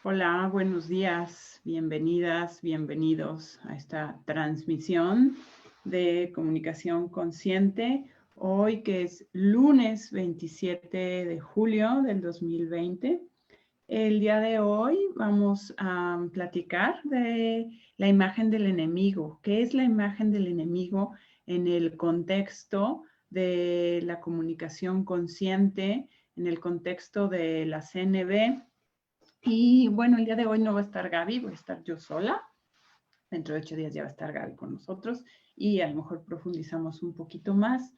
Hola, buenos días, bienvenidas, bienvenidos a esta transmisión de comunicación consciente. Hoy que es lunes 27 de julio del 2020. El día de hoy vamos a platicar de la imagen del enemigo. ¿Qué es la imagen del enemigo en el contexto de la comunicación consciente, en el contexto de la CNB? Y bueno, el día de hoy no va a estar Gaby, voy a estar yo sola. Dentro de 8 días ya va a estar Gaby con nosotros y a lo mejor profundizamos un poquito más.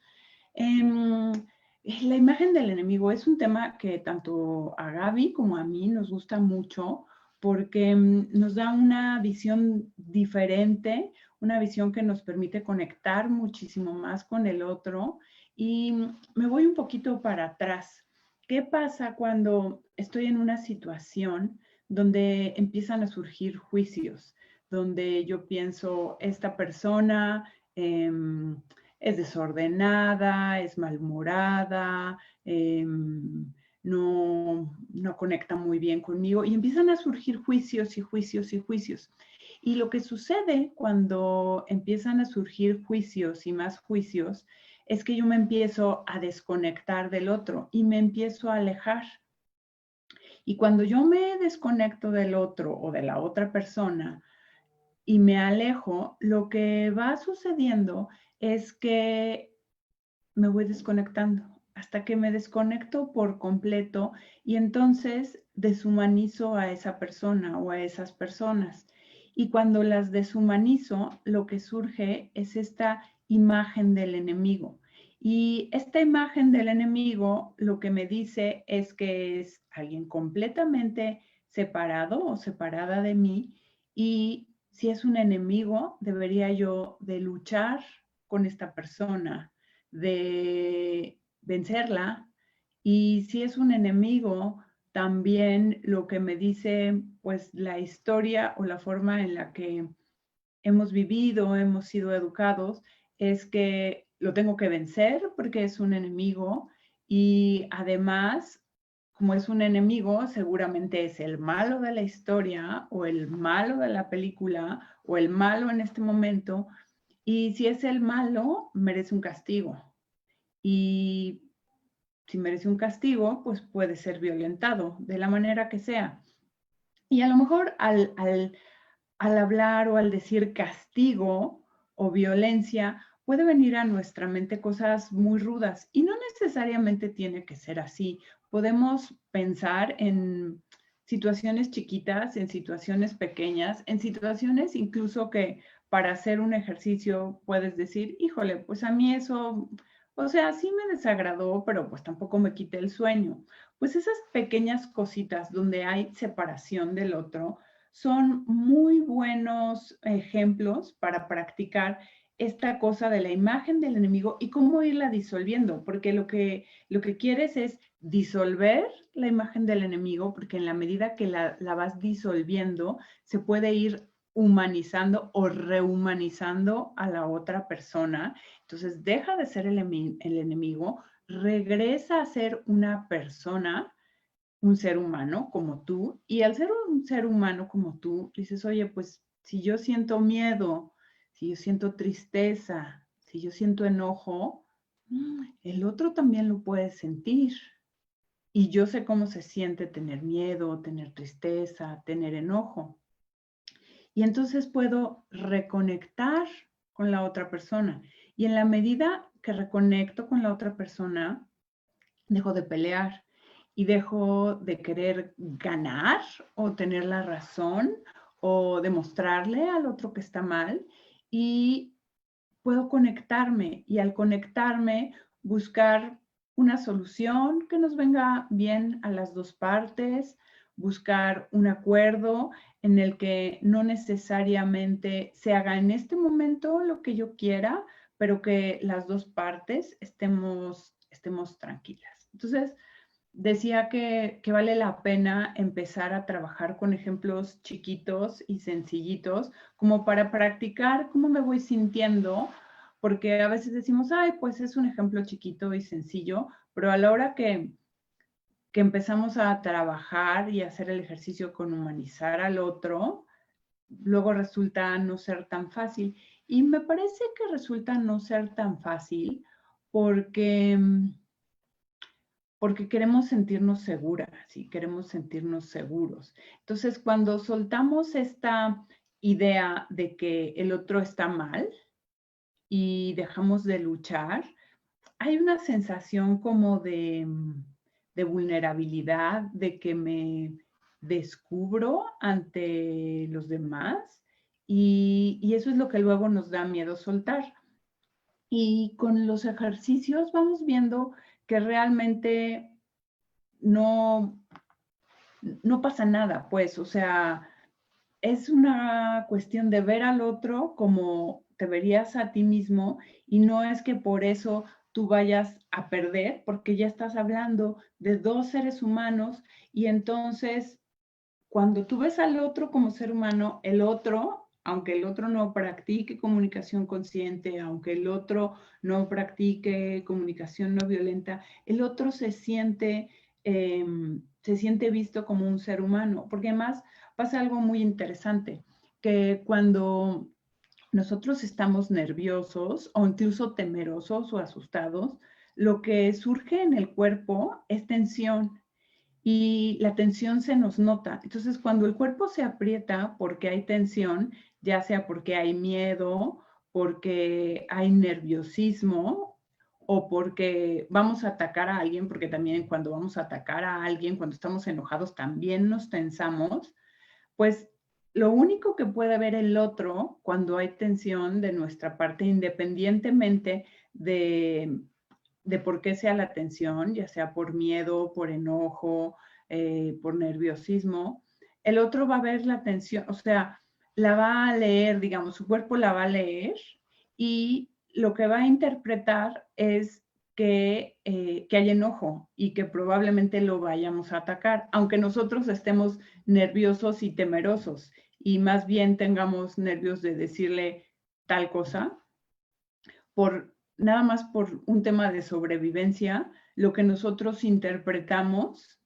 La imagen del enemigo es un tema que tanto a Gaby como a mí nos gusta mucho porque nos da una visión diferente, una visión que nos permite conectar muchísimo más con el otro. Y me voy un poquito para atrás. ¿Qué pasa cuando estoy en una situación donde empiezan a surgir juicios? Donde yo pienso, esta persona es desordenada, es malhumorada, no conecta muy bien conmigo y empiezan a surgir juicios y juicios y juicios. Y lo que sucede cuando empiezan a surgir juicios y más juicios es que yo me empiezo a desconectar del otro y me empiezo a alejar. Y cuando yo me desconecto del otro o de la otra persona y me alejo, lo que va sucediendo es que me voy desconectando hasta que me desconecto por completo y entonces deshumanizo a esa persona o a esas personas. Y cuando las deshumanizo, lo que surge es esta imagen del enemigo. Y esta imagen del enemigo lo que me dice es que es alguien completamente separado o separada de mí, y si es un enemigo, debería yo de luchar con esta persona, de vencerla. Y si es un enemigo, también lo que me dice pues la historia o la forma en la que hemos vivido, hemos sido educados, es que lo tengo que vencer porque es un enemigo. Y además, como es un enemigo, seguramente es el malo de la historia o el malo de la película o el malo en este momento. Y si es el malo, merece un castigo. Y si merece un castigo, pues puede ser violentado de la manera que sea. Y a lo mejor al hablar o al decir castigo o violencia, puede venir a nuestra mente cosas muy rudas y no necesariamente tiene que ser así. Podemos pensar en situaciones chiquitas, en situaciones pequeñas, en situaciones incluso que para hacer un ejercicio puedes decir, híjole, pues a mí eso, o sea, sí me desagradó, pero pues tampoco me quité el sueño. Pues esas pequeñas cositas donde hay separación del otro son muy buenos ejemplos para practicar esta cosa de la imagen del enemigo y cómo irla disolviendo, porque lo que quieres es disolver la imagen del enemigo, porque en la medida que la vas disolviendo, se puede ir humanizando o rehumanizando a la otra persona. Entonces deja de ser el enemigo, regresa a ser una persona, un ser humano como tú, y al ser un ser humano como tú, dices, oye, pues si yo siento miedo, si yo siento tristeza, si yo siento enojo, el otro también lo puede sentir. Y yo sé cómo se siente tener miedo, tener tristeza, tener enojo. Y entonces puedo reconectar con la otra persona. Y en la medida que reconecto con la otra persona, dejo de pelear y dejo de querer ganar o tener la razón o demostrarle al otro que está mal, y puedo conectarme, y al conectarme buscar una solución que nos venga bien a las dos partes, buscar un acuerdo en el que no necesariamente se haga en este momento lo que yo quiera, pero que las dos partes estemos tranquilas. Entonces, decía que vale la pena empezar a trabajar con ejemplos chiquitos y sencillitos, como para practicar cómo me voy sintiendo, porque a veces decimos, ay, pues es un ejemplo chiquito y sencillo, pero a la hora que que empezamos a trabajar y hacer el ejercicio con humanizar al otro, luego resulta no ser tan fácil. Y me parece que resulta no ser tan fácil porque, porque queremos sentirnos seguras y queremos sentirnos seguros. Entonces, cuando soltamos esta idea de que el otro está mal y dejamos de luchar, hay una sensación como de vulnerabilidad, de que me descubro ante los demás y eso es lo que luego nos da miedo soltar. Y con los ejercicios vamos viendo que realmente no, no pasa nada, pues, o sea, es una cuestión de ver al otro como te verías a ti mismo y no es que por eso tú vayas a perder, porque ya estás hablando de dos seres humanos y entonces cuando tú ves al otro como ser humano, el otro, aunque el otro no practique comunicación consciente, aunque el otro no practique comunicación no violenta, el otro se siente visto como un ser humano, porque además pasa algo muy interesante, que cuando nosotros estamos nerviosos o incluso temerosos o asustados, lo que surge en el cuerpo es tensión y la tensión se nos nota. Entonces, cuando el cuerpo se aprieta porque hay tensión, ya sea porque hay miedo, porque hay nerviosismo o porque vamos a atacar a alguien, porque también cuando vamos a atacar a alguien, cuando estamos enojados, también nos tensamos, pues lo único que puede ver el otro cuando hay tensión de nuestra parte, independientemente de por qué sea la tensión, ya sea por miedo, por enojo, por nerviosismo, el otro va a ver la tensión, o sea, la va a leer, digamos, su cuerpo la va a leer y lo que va a interpretar es que hay enojo y que probablemente lo vayamos a atacar, aunque nosotros estemos nerviosos y temerosos y más bien tengamos nervios de decirle tal cosa, nada más por un tema de sobrevivencia, lo que nosotros interpretamos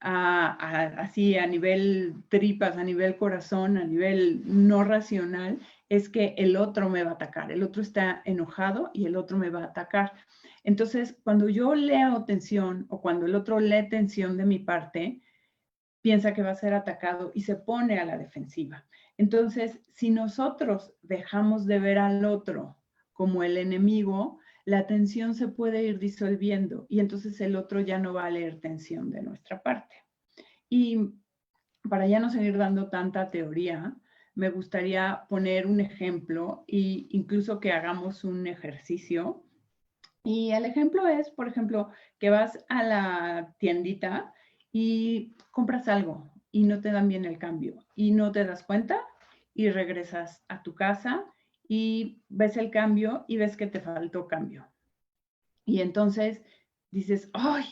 así a nivel tripas, a nivel corazón, a nivel no racional, es que el otro me va a atacar, el otro está enojado y el otro me va a atacar. Entonces, cuando yo leo tensión o cuando el otro lee tensión de mi parte, piensa que va a ser atacado y se pone a la defensiva. Entonces, si nosotros dejamos de ver al otro como el enemigo, la tensión se puede ir disolviendo y entonces el otro ya no va a leer tensión de nuestra parte. Y para ya no seguir dando tanta teoría, me gustaría poner un ejemplo e incluso que hagamos un ejercicio. Y el ejemplo es, por ejemplo, que vas a la tiendita y compras algo y no te dan bien el cambio y no te das cuenta y regresas a tu casa y ves el cambio y ves que te faltó cambio. Y entonces dices, ¡ay,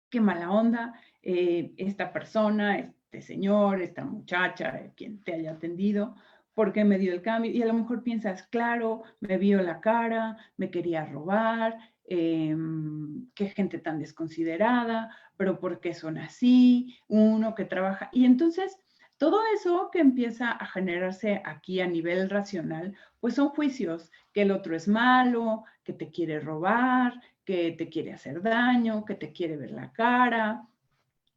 qué mala onda! Esta persona, este señor, esta muchacha, quien te haya atendido, ¿por qué me dio el cambio? Y a lo mejor piensas, claro, me vio la cara, me quería robar, qué gente tan desconsiderada, pero ¿por qué son así? Uno que trabaja. Y entonces, todo eso que empieza a generarse aquí a nivel racional, pues son juicios, que el otro es malo, que te quiere robar, que te quiere hacer daño, que te quiere ver la cara.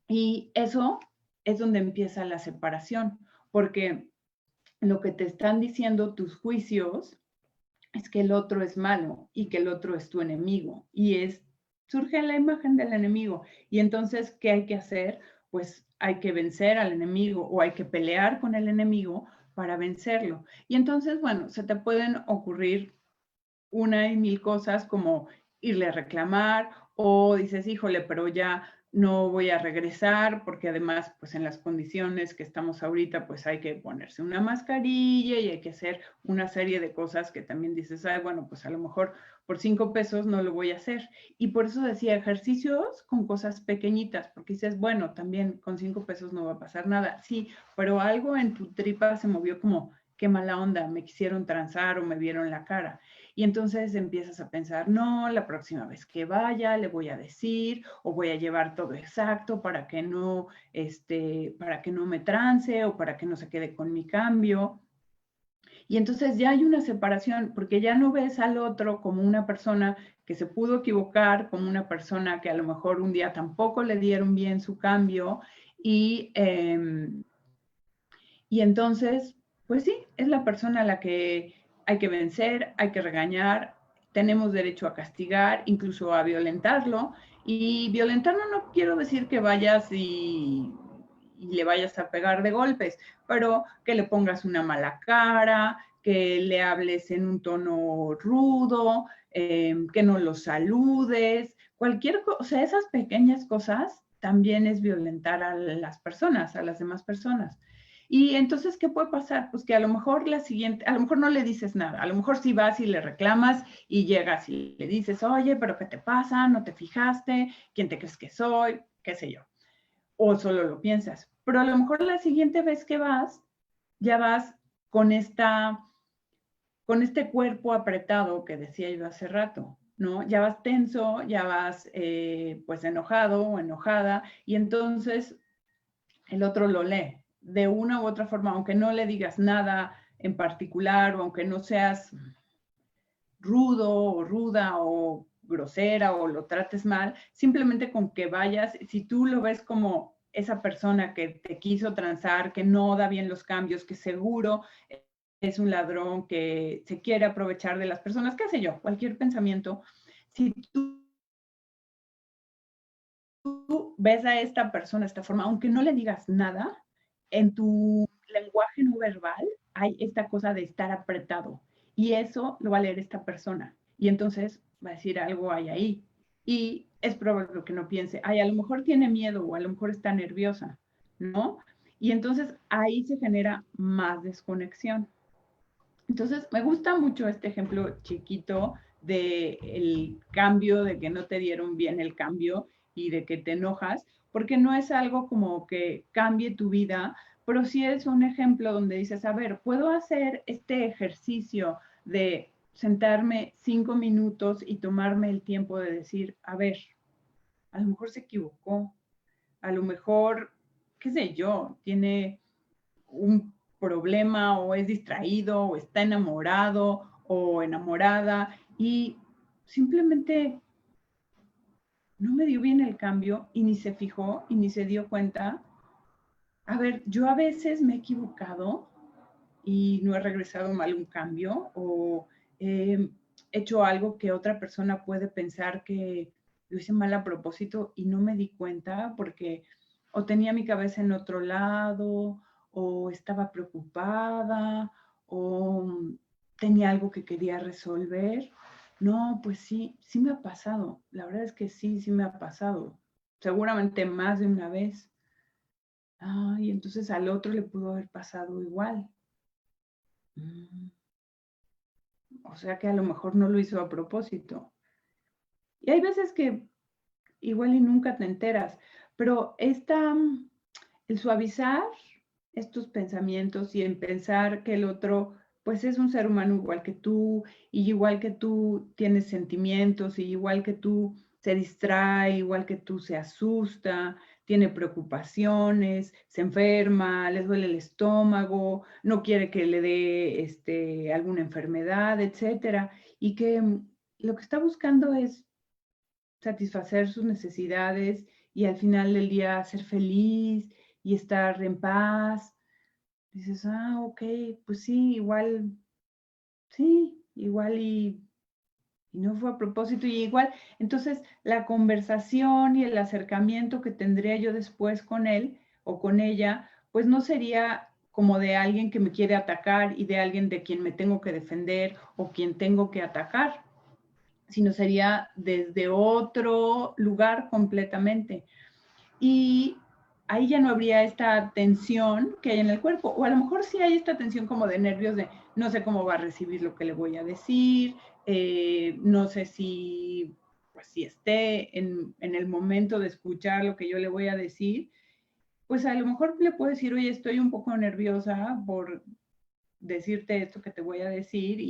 Y eso es donde empieza la separación, porque lo que te están diciendo tus juicios es que el otro es malo y que el otro es tu enemigo. Surge la imagen del enemigo. Y entonces, ¿qué hay que hacer? Pues hay que vencer al enemigo o hay que pelear con el enemigo para vencerlo. Y entonces, bueno, se te pueden ocurrir una y mil cosas como irle a reclamar o dices, híjole, pero ya no voy a regresar porque además, pues en las condiciones que estamos ahorita, pues hay que ponerse una mascarilla y hay que hacer una serie de cosas que también dices, ay, bueno, pues a lo mejor por 5 pesos no lo voy a hacer. Y por eso decía ejercicios con cosas pequeñitas, porque dices, bueno, también con 5 pesos no va a pasar nada. Sí, pero algo en tu tripa se movió como, qué mala onda, me quisieron transar o me vieron la cara. Y entonces empiezas a pensar, no, la próxima vez que vaya le voy a decir o voy a llevar todo exacto para que no me trance o para que no se quede con mi cambio. Y entonces ya hay una separación, porque ya no ves al otro como una persona que se pudo equivocar, como una persona que a lo mejor un día tampoco le dieron bien su cambio. Y, y entonces, pues sí, es la persona a la que hay que vencer, hay que regañar, tenemos derecho a castigar, incluso a violentarlo. Y violentarlo no quiero decir que vayas y le vayas a pegar de golpes, pero que le pongas una mala cara, que le hables en un tono rudo, que no lo saludes, cualquier cosa, o sea, esas pequeñas cosas también es violentar a las personas, a las demás personas. Y entonces, ¿qué puede pasar? Pues que a lo mejor a lo mejor no le dices nada, a lo mejor sí vas y le reclamas y llegas y le dices, oye, pero ¿qué te pasa? ¿No te fijaste? ¿Quién te crees que soy? ¿Qué sé yo? O solo lo piensas. Pero a lo mejor la siguiente vez que vas, ya vas con con este cuerpo apretado que decía yo hace rato, ¿no? Ya vas tenso, ya vas pues enojado o enojada y entonces el otro lo lee de una u otra forma, aunque no le digas nada en particular o aunque no seas rudo o ruda o grosera o lo trates mal, simplemente con que vayas, si tú lo ves como esa persona que te quiso transar, que no da bien los cambios, que seguro es un ladrón, que se quiere aprovechar de las personas, qué sé yo, cualquier pensamiento, si tú ves a esta persona de esta forma, aunque no le digas nada, en tu lenguaje no verbal hay esta cosa de estar apretado. Y eso lo va a leer esta persona. Y entonces va a decir algo hay ahí. Y es probable que no piense, ay, a lo mejor tiene miedo o a lo mejor está nerviosa, ¿no? Y entonces ahí se genera más desconexión. Entonces, me gusta mucho este ejemplo chiquito de el cambio, de que no te dieron bien el cambio y de que te enojas, porque no es algo como que cambie tu vida, pero sí es un ejemplo donde dices, a ver, puedo hacer este ejercicio de sentarme 5 minutos y tomarme el tiempo de decir, a ver, a lo mejor se equivocó, a lo mejor, qué sé yo, tiene un problema o es distraído o está enamorado o enamorada y simplemente no me dio bien el cambio y ni se fijó y ni se dio cuenta. A ver, yo a veces me he equivocado y no he regresado mal un cambio o he hecho algo que otra persona puede pensar que lo hice mal a propósito y no me di cuenta porque o tenía mi cabeza en otro lado o estaba preocupada o tenía algo que quería resolver. No, pues sí, sí me ha pasado. La verdad es que sí, sí me ha pasado. Seguramente más de una vez. Y entonces al otro le pudo haber pasado igual. Mm, O sea que a lo mejor no lo hizo a propósito. Y hay veces que igual y nunca te enteras, pero el suavizar estos pensamientos y en pensar que el otro pues es un ser humano igual que tú y igual que tú tienes sentimientos y igual que tú se distrae, igual que tú se asusta, tiene preocupaciones, se enferma, le duele el estómago, no quiere que le dé alguna enfermedad, etcétera, y que lo que está buscando es satisfacer sus necesidades y al final del día ser feliz y estar en paz. Dices, ok, pues sí, igual y no fue a propósito y igual. Entonces, la conversación y el acercamiento que tendría yo después con él o con ella, pues no sería como de alguien que me quiere atacar y de alguien de quien me tengo que defender o quien tengo que atacar, sino sería desde otro lugar completamente. Y ahí ya no habría esta tensión que hay en el cuerpo, o a lo mejor sí hay esta tensión como de nervios de no sé cómo va a recibir lo que le voy a decir, no sé si, pues, si esté en el momento de escuchar lo que yo le voy a decir, pues a lo mejor le puedo decir, oye, estoy un poco nerviosa por decirte esto que te voy a decir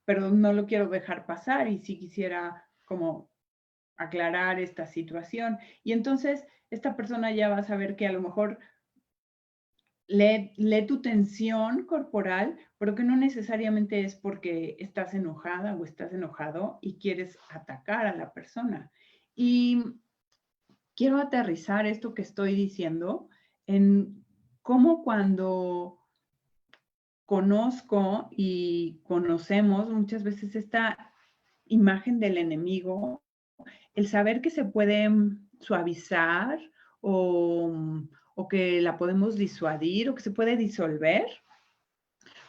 pero no lo quiero dejar pasar y sí quisiera como aclarar esta situación. Y entonces esta persona ya va a saber que a lo mejor lee tu tensión corporal, pero que no necesariamente es porque estás enojada o estás enojado y quieres atacar a la persona. Y quiero aterrizar esto que estoy diciendo en cómo cuando conozco y conocemos muchas veces esta imagen del enemigo, el saber que se puede suavizar o, o que la podemos disuadir o que se puede disolver,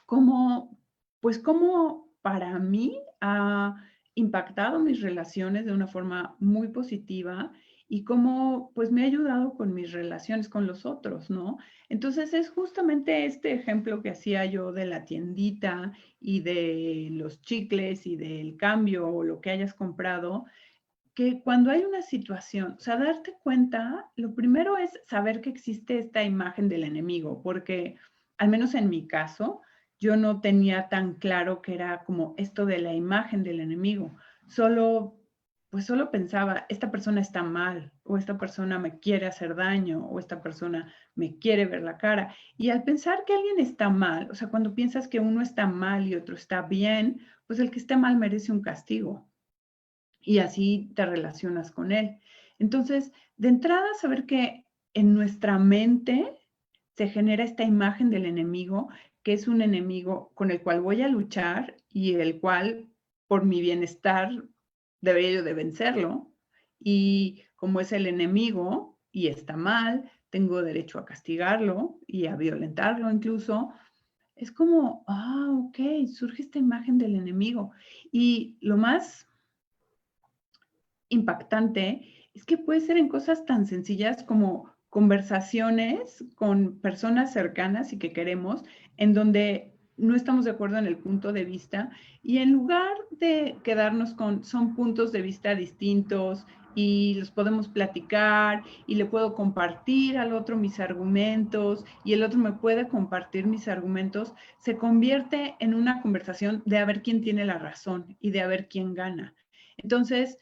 como, pues como para mí ha impactado mis relaciones de una forma muy positiva y cómo pues me ha ayudado con mis relaciones con los otros, ¿no? Entonces es justamente este ejemplo que hacía yo de la tiendita y de los chicles y del cambio o lo que hayas comprado, que cuando hay una situación, o sea, darte cuenta, lo primero es saber que existe esta imagen del enemigo, porque al menos en mi caso, yo no tenía tan claro que era como esto de la imagen del enemigo. Solo, pues solo pensaba, esta persona está mal, o esta persona me quiere hacer daño, o esta persona me quiere ver la cara. Y al pensar que alguien está mal, o sea, cuando piensas que uno está mal y otro está bien, pues el que está mal merece un castigo y así te relacionas con él. Entonces, de entrada, saber que en nuestra mente se genera esta imagen del enemigo, que es un enemigo con el cual voy a luchar y el cual, por mi bienestar, debería yo de vencerlo. Y como es el enemigo y está mal, tengo derecho a castigarlo y a violentarlo incluso. Es como, ok, surge esta imagen del enemigo. Y lo más impactante es que puede ser en cosas tan sencillas como conversaciones con personas cercanas y que queremos, en donde no estamos de acuerdo en el punto de vista y en lugar de quedarnos con son puntos de vista distintos y los podemos platicar y le puedo compartir al otro mis argumentos y el otro me puede compartir mis argumentos, se convierte en una conversación de a ver quién tiene la razón y de a ver quién gana. Entonces,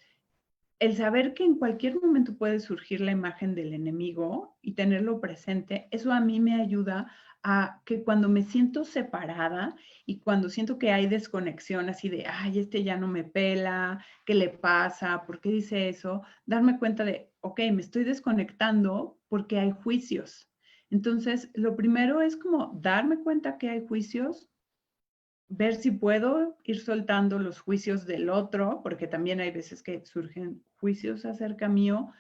el saber que en cualquier momento puede surgir la imagen del enemigo y tenerlo presente, eso a mí me ayuda a que cuando me siento separada y cuando siento que hay desconexión así de, ay, este ya no me pela, ¿qué le pasa? ¿Por qué dice eso? Darme cuenta de, ok, me estoy desconectando porque hay juicios. Entonces, lo primero es como darme cuenta que hay juicios, ver si puedo ir soltando los juicios del otro, porque también hay veces que surgen juicios acerca mío,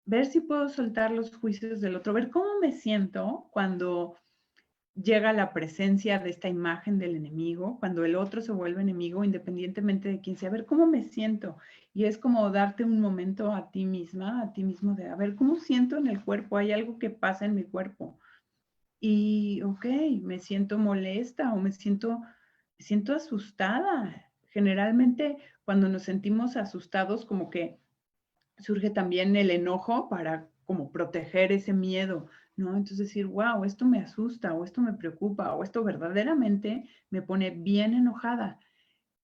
ver si puedo soltar los juicios del otro, ver cómo me siento cuando llega la presencia de esta imagen del enemigo, cuando el otro se vuelve enemigo, independientemente de quién sea, a ver cómo me siento. Y es como darte un momento a ti misma, a ti mismo de, a ver, ¿cómo siento en el cuerpo? Hay algo que pasa en mi cuerpo. Y, ok, me siento molesta o me siento asustada. Generalmente cuando nos sentimos asustados, como que surge también el enojo para como proteger ese miedo, ¿no? Entonces decir, wow, esto me asusta o esto me preocupa o esto verdaderamente me pone bien enojada.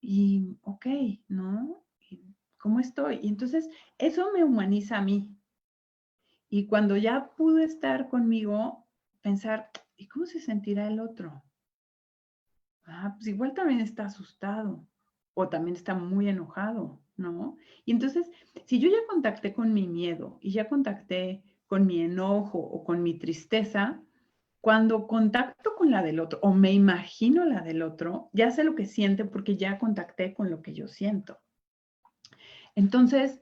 Y, ok, ¿no? ¿Cómo estoy? Y entonces eso me humaniza a mí. Y cuando ya pude estar conmigo, pensar, ¿y cómo se sentirá el otro? Pues igual también está asustado o también está muy enojado, ¿no? Y entonces, si yo ya contacté con mi miedo y ya contacté con mi enojo o con mi tristeza, cuando contacto con la del otro o me imagino la del otro, ya sé lo que siente porque ya contacté con lo que yo siento. Entonces,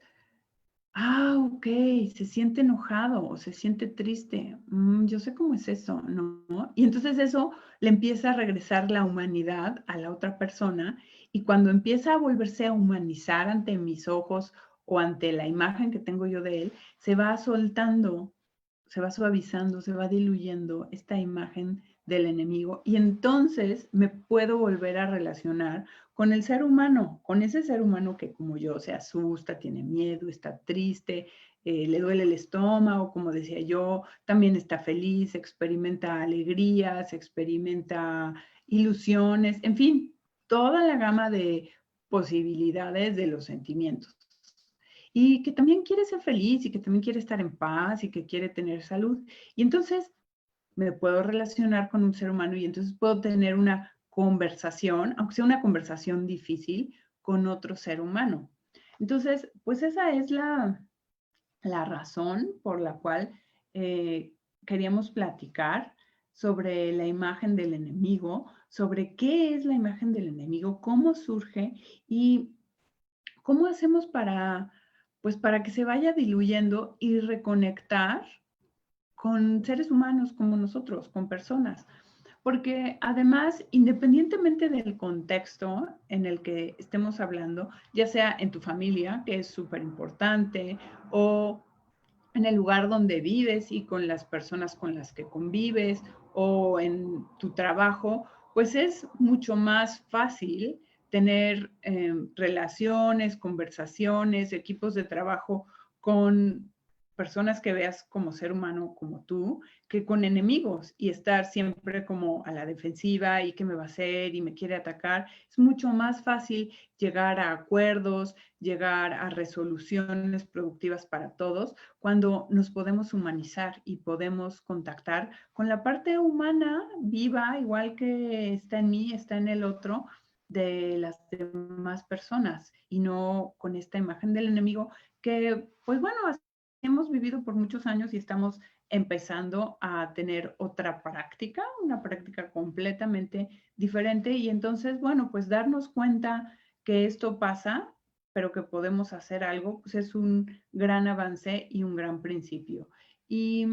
ok, se siente enojado o se siente triste. Yo sé cómo es eso, ¿no? Y entonces eso le empieza a regresar la humanidad a la otra persona y cuando empieza a volverse a humanizar ante mis ojos o ante la imagen que tengo yo de él, se va soltando, se va suavizando, se va diluyendo esta imagen del enemigo y entonces me puedo volver a relacionar con el ser humano, con ese ser humano que como yo se asusta, tiene miedo, está triste, le duele el estómago, como decía yo, también está feliz, experimenta alegrías, experimenta ilusiones, en fin, toda la gama de posibilidades de los sentimientos. Y que también quiere ser feliz y que también quiere estar en paz y que quiere tener salud. Y entonces me puedo relacionar con un ser humano y entonces puedo tener una conversación, aunque sea una conversación difícil, con otro ser humano. Entonces, pues esa es la razón por la cual queríamos platicar sobre la imagen del enemigo, sobre qué es la imagen del enemigo, cómo surge y cómo hacemos para, pues para que se vaya diluyendo y reconectar con seres humanos como nosotros, con personas. Porque además, independientemente del contexto en el que estemos hablando, ya sea en tu familia, que es súper importante, o en el lugar donde vives y con las personas con las que convives, o en tu trabajo, pues es mucho más fácil tener relaciones, conversaciones, equipos de trabajo con personas que veas como ser humano como tú, que con enemigos y estar siempre como a la defensiva y qué me va a hacer y me quiere atacar. Es mucho más fácil llegar a acuerdos, llegar a resoluciones productivas para todos cuando nos podemos humanizar y podemos contactar con la parte humana viva, igual que está en mí, está en el otro, de las demás personas y no con esta imagen del enemigo que, pues bueno, hemos vivido por muchos años y estamos empezando a tener otra práctica, una práctica completamente diferente y entonces, bueno, pues darnos cuenta que esto pasa, pero que podemos hacer algo, pues es un gran avance y un gran principio. Y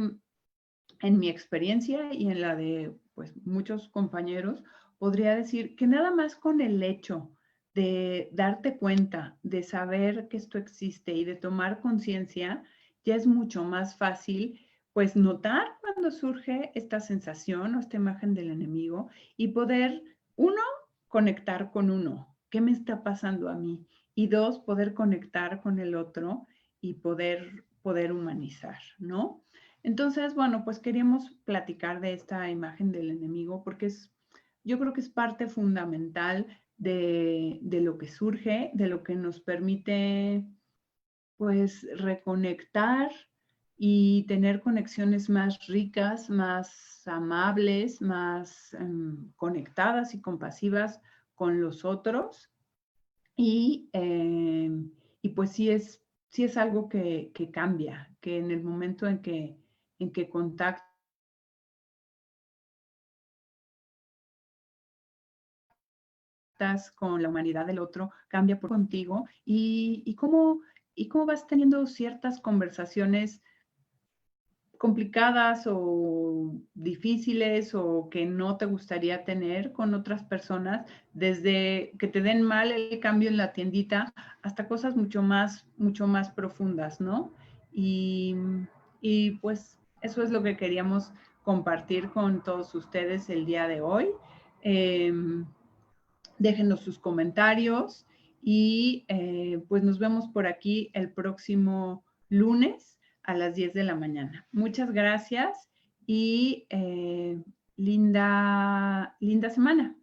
en mi experiencia y en la de pues muchos compañeros, podría decir que nada más con el hecho de darte cuenta, de saber que esto existe y de tomar conciencia, ya es mucho más fácil pues notar cuando surge esta sensación o esta imagen del enemigo y poder, uno, conectar con uno, ¿qué me está pasando a mí? Y dos, poder conectar con el otro y poder humanizar, ¿no? Entonces, bueno, pues queríamos platicar de esta imagen del enemigo porque yo creo que es parte fundamental de lo que surge, de lo que nos permite, pues, reconectar y tener conexiones más ricas, más amables, más conectadas y compasivas con los otros. Y, y pues sí es algo que cambia, que en el momento en que contactas con la humanidad del otro, cambia por contigo y cómo vas teniendo ciertas conversaciones complicadas o difíciles o que no te gustaría tener con otras personas, desde que te den mal el cambio en la tiendita hasta cosas mucho más profundas, ¿no? Y, y pues eso es lo que queríamos compartir con todos ustedes el día de hoy. Eh, Déjenos sus comentarios y pues nos vemos por aquí el próximo lunes a las 10 de la mañana. Muchas gracias y linda semana.